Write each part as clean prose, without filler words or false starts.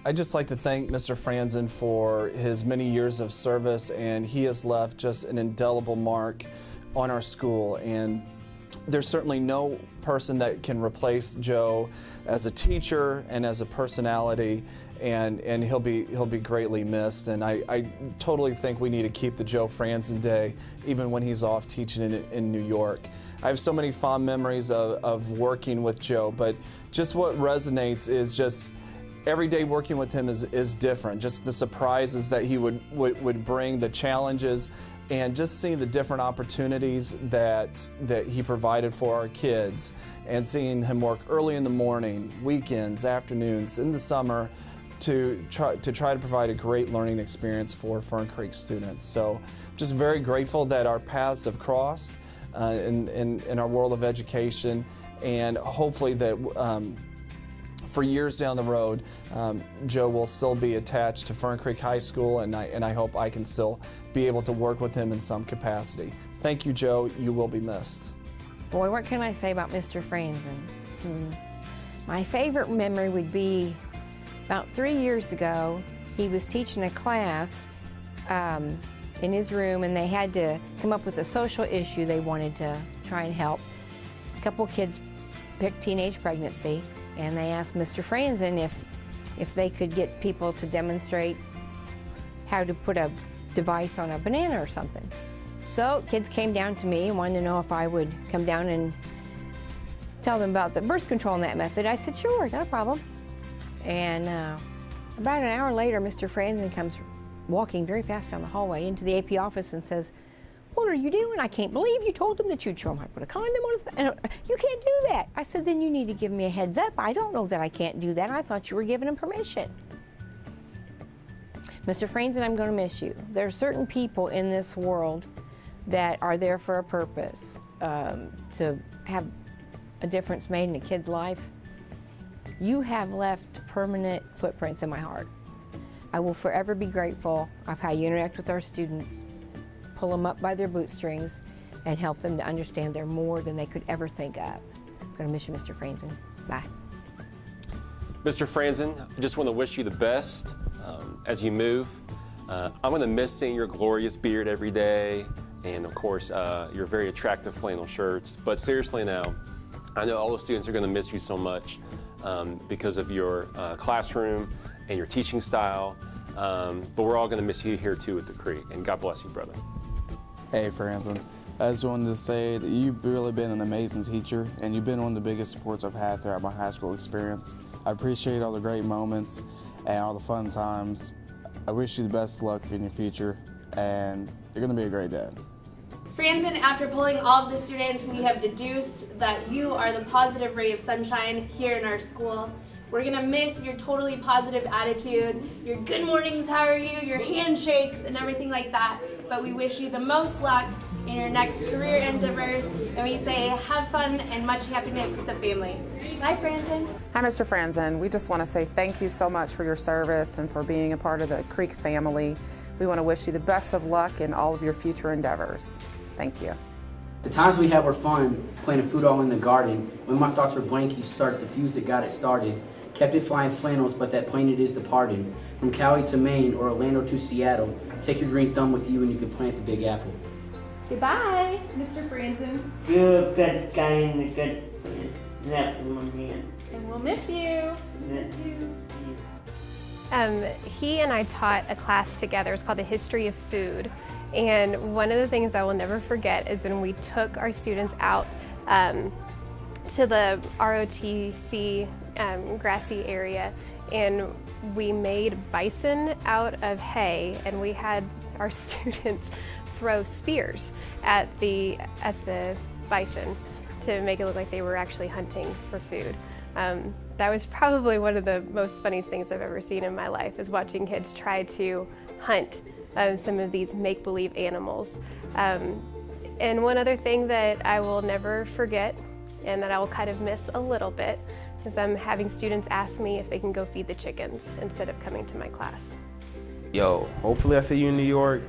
I'd just like to thank Mr. Franzen for his many years of service, and he has left just an indelible mark on our school. And there's certainly no person that can replace Joe as a teacher and as a personality, and he'll be greatly missed. And I totally think we need to keep the Joe Franzen Day even when he's off teaching in New York. I have so many fond memories of working with Joe, but just what resonates is just every day working with him is different. Just the surprises that he would bring, the challenges, and just seeing the different opportunities that he provided for our kids, and seeing him work early in the morning, weekends, afternoons, in the summer to try to provide a great learning experience for Fern Creek students. So just very grateful that our paths have crossed in our world of education, and hopefully that for years down the road, Joe will still be attached to Fern Creek High School, and I hope I can still be able to work with him in some capacity. Thank you, Joe. You will be missed. Boy, what can I say about Mr. Franzen? My favorite memory would be about 3 years ago. He was teaching a class in his room, and they had to come up with a social issue they wanted to try and help. A couple kids picked teenage pregnancy, and they asked Mr. Franzen if they could get people to demonstrate how to put a device on a banana or something. So kids came down to me and wanted to know if I would come down and tell them about the birth control and that method. I said, sure, not a problem. And about an hour later, Mr. Franzen comes walking very fast down the hallway into the AP office and says, what are you doing? I can't believe you told them that you'd show them how to put a condom on and you can't do that. I said, then you need to give me a heads up. I don't know that I can't do that. I thought you were giving them permission. Mr. Franzen, I'm going to miss you. There are certain people in this world that are there for a purpose, to have a difference made in a kid's life. You have left permanent footprints in my heart. I will forever be grateful of how you interact with our students, pull them up by their bootstrings, and help them to understand they're more than they could ever think of. I'm going to miss you, Mr. Franzen. Bye. Mr. Franzen, I just want to wish you the best as you move. I'm going to miss seeing your glorious beard every day, and of course your very attractive flannel shirts. But seriously now, I know all the students are going to miss you so much because of your classroom and your teaching style, but we're all going to miss you here too at the Creek, and God bless you, brother. Hey, Franzen. I just wanted to say that you've really been an amazing teacher, and you've been one of the biggest supports I've had throughout my high school experience. I appreciate all the great moments and all the fun times. I wish you the best of luck in your future, and you're going to be a great dad. Franzen, after polling all of the students, we have deduced that you are the positive ray of sunshine here in our school. We're gonna miss your totally positive attitude, your good mornings, how are you, your handshakes, and everything like that. But we wish you the most luck in your next career endeavors, and we say have fun and much happiness with the family. Bye, Franzen. Hi, Mr. Franzen. We just want to say thank you so much for your service and for being a part of the Creek family. We want to wish you the best of luck in all of your future endeavors. Thank you. The times we had were fun, playing food all in the garden. When my thoughts were blank, you started the fuse that got it started. Kept it flying flannels, but that plane it is departed. From Cali to Maine or Orlando to Seattle, take your green thumb with you and you can plant the Big Apple. Goodbye, Mr. Franzen. You're a good guy and a good friend. That's my man. And we'll miss you. Miss you. He and I taught a class together. It's called the History of Food. And one of the things I will never forget is when we took our students out to the ROTC grassy area, and we made bison out of hay, and we had our students throw spears at the bison to make it look like they were actually hunting for food. That was probably one of the most funniest things I've ever seen in my life, is watching kids try to hunt some of these make-believe animals. And one other thing that I will never forget, and that I will kind of miss a little bit, is I'm having students ask me if they can go feed the chickens instead of coming to my class. Yo, hopefully I see you in New York.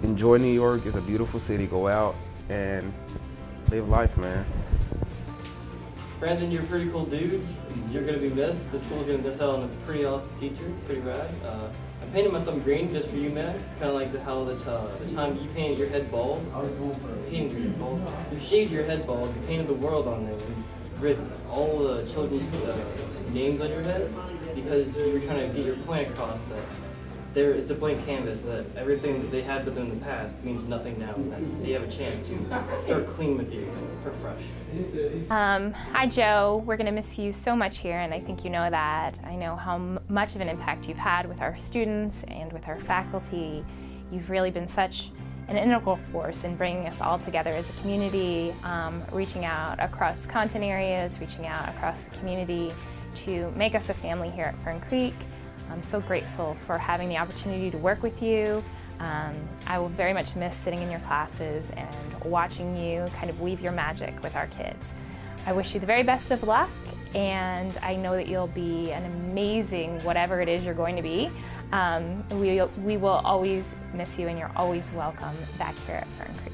Enjoy New York. It's a beautiful city. Go out and live life, man. Franzen, you're a pretty cool dude. You're going to be missed. The school's going to miss out on a pretty awesome teacher. Pretty rad. I painted my thumb green just for you, man. Kind of like how the time you painted your head bald. I was going for painting your head bald. You shaved your head bald. You painted the world on there. You written all the children's names on your head because you were trying to get your point across that it's a blank canvas, that everything that they had within the past means nothing now, and that they have a chance to start clean with you, start fresh. Hi Joe, we're going to miss you so much here, and I think you know that. I know how much of an impact you've had with our students and with our faculty. You've really been such an integral force in bringing us all together as a community, reaching out across content areas, reaching out across the community to make us a family here at Fern Creek. I'm so grateful for having the opportunity to work with you. I will very much miss sitting in your classes and watching you kind of weave your magic with our kids. I wish you the very best of luck, and I know that you'll be an amazing whatever it is you're going to be. We will always miss you, and you're always welcome back here at Fern Creek.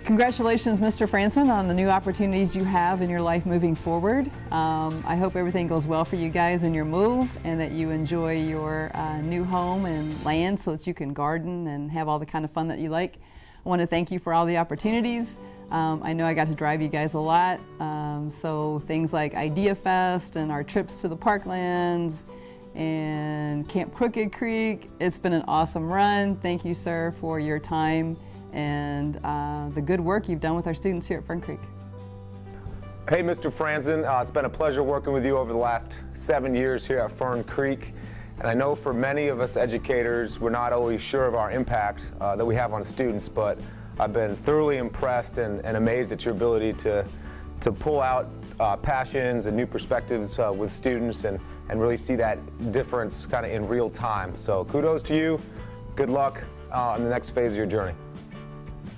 Congratulations, Mr. Franzen, on the new opportunities you have in your life moving forward. I hope everything goes well for you guys in your move and that you enjoy your new home and land so that you can garden and have all the kind of fun that you like. I want to thank you for all the opportunities. I know I got to drive you guys a lot, so things like Idea Fest and our trips to the parklands and Camp Crooked Creek, it's been an awesome run. Thank you, sir, for your time and the good work you've done with our students here at Fern Creek. Hey, Mr. Franzen, it's been a pleasure working with you over the last 7 years here at Fern Creek. And I know for many of us educators, we're not always sure of our impact that we have on students, but I've been thoroughly impressed and amazed at your ability to pull out passions and new perspectives with students and really see that difference kind of in real time. So kudos to you. Good luck in the next phase of your journey.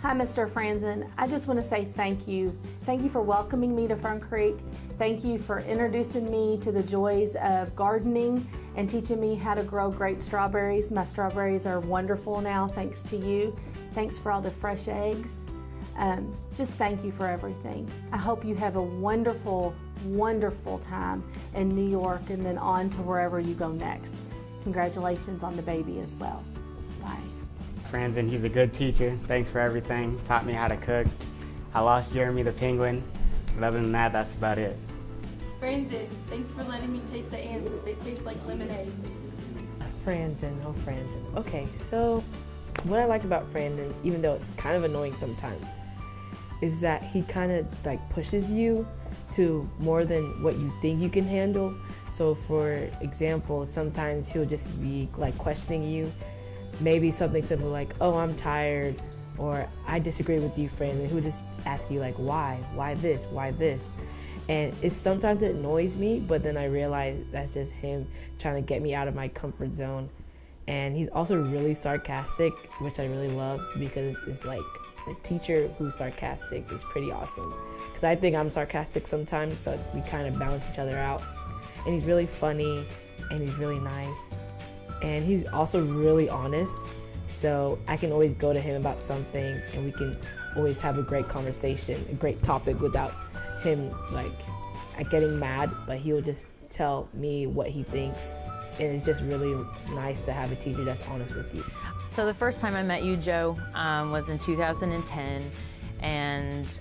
Hi, Mr. Franzen. I just want to say thank you. Thank you for welcoming me to Fern Creek. Thank you for introducing me to the joys of gardening and teaching me how to grow great strawberries. My strawberries are wonderful now thanks to you. Thanks for all the fresh eggs. Just thank you for everything. I hope you have a wonderful, wonderful time in New York and then on to wherever you go next. Congratulations on the baby as well. Bye. Franzen, he's a good teacher. Thanks for everything. Taught me how to cook. I lost Jeremy the penguin. But other than that, that's about it. Franzen, thanks for letting me taste the ants. They taste like lemonade. Franzen, oh Franzen. Okay, so what I like about Franzen, even though it's kind of annoying sometimes, is that he kind of like pushes you to more than what you think you can handle. So for example, sometimes he'll just be like questioning you. Maybe something simple like, oh, I'm tired, or I disagree with you, friend, and he'll just ask you like, why this, why this? And sometimes it annoys me, but then I realize that's just him trying to get me out of my comfort zone. And he's also really sarcastic, which I really love, because it's like a teacher who's sarcastic is pretty awesome. Because I think I'm sarcastic sometimes, so we kind of balance each other out. And he's really funny, and he's really nice. And he's also really honest, so I can always go to him about something and we can always have a great conversation, a great topic without him like getting mad, but he'll just tell me what he thinks. And it's just really nice to have a teacher that's honest with you. So the first time I met you, Joe, was in 2010, and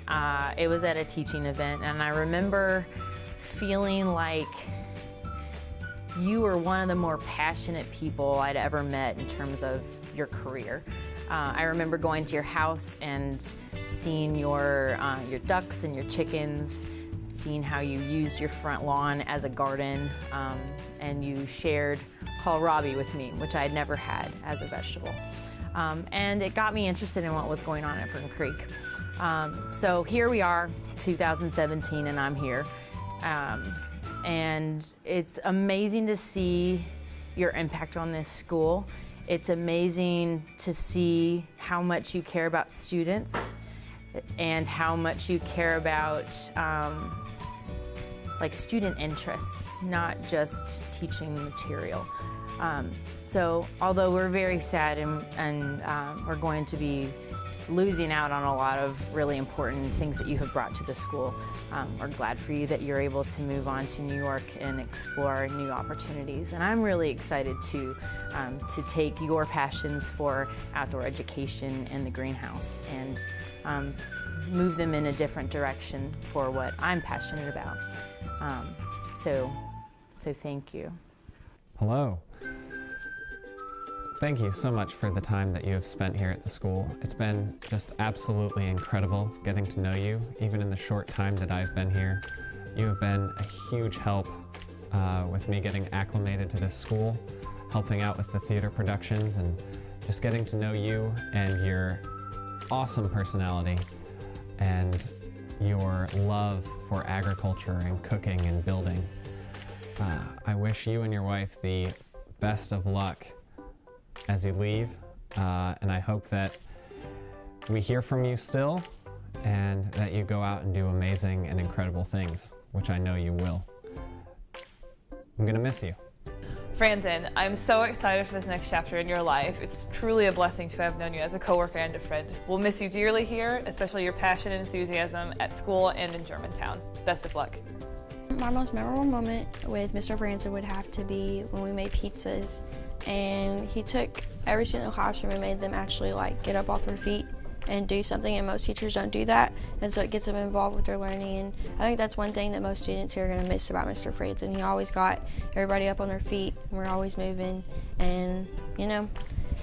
it was at a teaching event, and I remember feeling like you were one of the more passionate people I'd ever met in terms of your career. I remember going to your house and seeing your ducks and your chickens, seeing how you used your front lawn as a garden, and you shared kohlrabi with me, which I had never had as a vegetable. And it got me interested in what was going on at Fern Creek. So here we are, 2017, and I'm here. And it's amazing to see your impact on this school. It's amazing to see how much you care about students and how much you care about like student interests, not just teaching material. So although we're very sad and we're going to be losing out on a lot of really important things that you have brought to the school. We're glad for you that you're able to move on to New York and explore new opportunities. And I'm really excited to take your passions for outdoor education and the greenhouse and move them in a different direction for what I'm passionate about. So thank you. Hello. Thank you so much for the time that you have spent here at the school. It's been just absolutely incredible getting to know you, even in the short time that I've been here. You have been a huge help with me getting acclimated to this school, helping out with the theater productions, and just getting to know you and your awesome personality and your love for agriculture and cooking and building. I wish you and your wife the best of luck as you leave, and I hope that we hear from you still and that you go out and do amazing and incredible things, which I know you will. I'm gonna miss you. Franzen, I'm so excited for this next chapter in your life. It's truly a blessing to have known you as a coworker and a friend. We'll miss you dearly here, especially your passion and enthusiasm at school and in Germantown. Best of luck. My most memorable moment with Mr. Franzen would have to be when we made pizzas, and he took every student in the classroom and made them actually get up off their feet and do something, and most teachers don't do that, and so it gets them involved with their learning. And I think that's one thing that most students here are going to miss about Mr. Franzen. He always got everybody up on their feet, and we're always moving, and you know,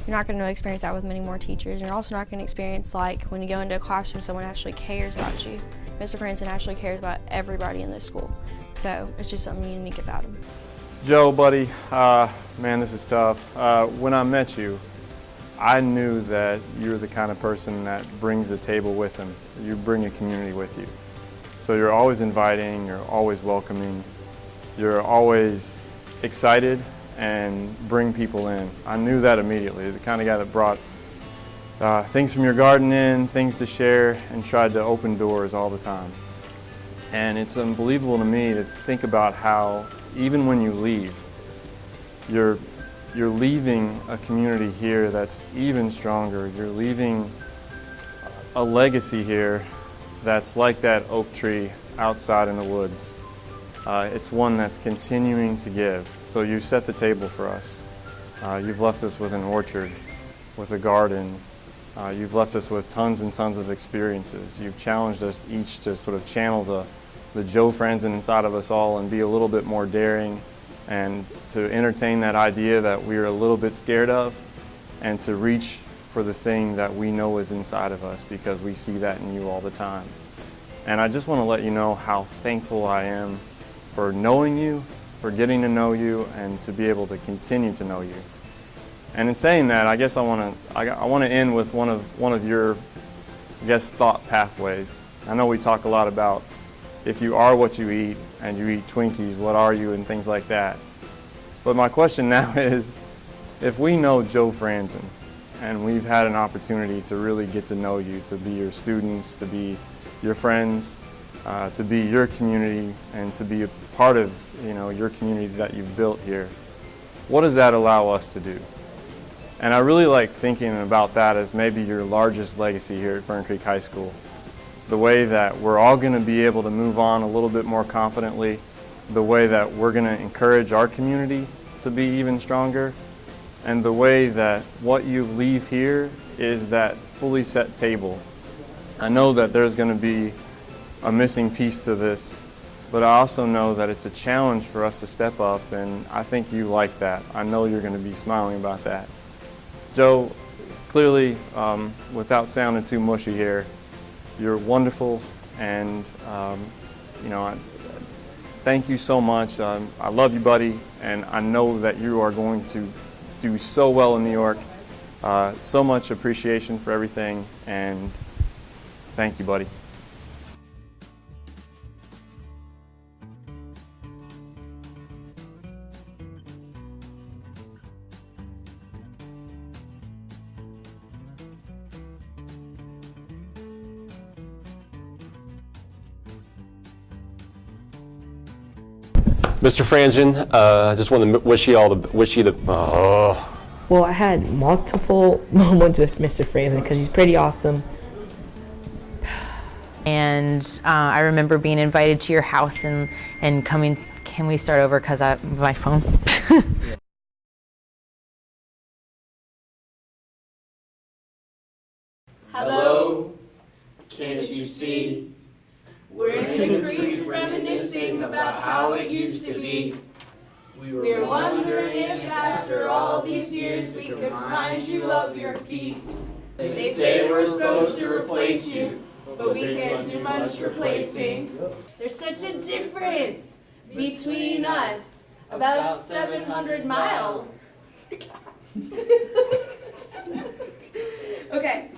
you're not going to experience that with many more teachers. You're also not going to experience when you go into a classroom someone actually cares about you. Mr. Franzen actually cares about everybody in this school, so it's just something unique about him. Joe, buddy, man, this is tough. When I met you, I knew that you're the kind of person that brings a table with him. You bring a community with you. So you're always inviting, you're always welcoming, you're always excited and bring people in. I knew that immediately, the kind of guy that brought things from your garden in, things to share, and tried to open doors all the time. And it's unbelievable to me to think about how even when you leave, you're leaving a community here that's even stronger. You're leaving a legacy here that's like that oak tree outside in the woods. It's one that's continuing to give. So you set the table for us. You've left us with an orchard, with a garden. You've left us with tons and tons of experiences. You've challenged us each to sort of channel the Joe Franzen inside of us all and be a little bit more daring, and to entertain that idea that we're a little bit scared of, and to reach for the thing that we know is inside of us because we see that in you all the time. And I just want to let you know how thankful I am for knowing you, for getting to know you, and to be able to continue to know you. And in saying that, I guess I want to end with one of your, I guess, thought pathways. I know we talk a lot about if you are what you eat and you eat Twinkies, what are you, and things like that. But my question now is, if we know Joe Franzen and we've had an opportunity to really get to know you, to be your students, to be your friends, to be your community, and to be a part of your community that you've built here, what does that allow us to do? And I really like thinking about that as maybe your largest legacy here at Fern Creek High School. The way that we're all going to be able to move on a little bit more confidently, the way that we're going to encourage our community to be even stronger, and the way that what you leave here is that fully set table. I know that there's going to be a missing piece to this, but I also know that it's a challenge for us to step up, and I think you like that. I know you're going to be smiling about that. Joe, clearly, without sounding too mushy here, you're wonderful, and thank you so much. I love you, buddy, and I know that you are going to do so well in New York. So much appreciation for everything, and thank you, buddy. Mr. Franzen, I just want to wish you the. Well, I had multiple moments with Mr. Franzen because he's pretty awesome. And I remember being invited to your house and coming. Can we start over because my phone? Hello, can't you see? We're in the creek reminiscing about how it used to be. We're wondering if after all these years we could remind you of your feats. They say we're supposed to replace you, but we can't do much replacing. There's such a difference between us, about 700 miles. Okay,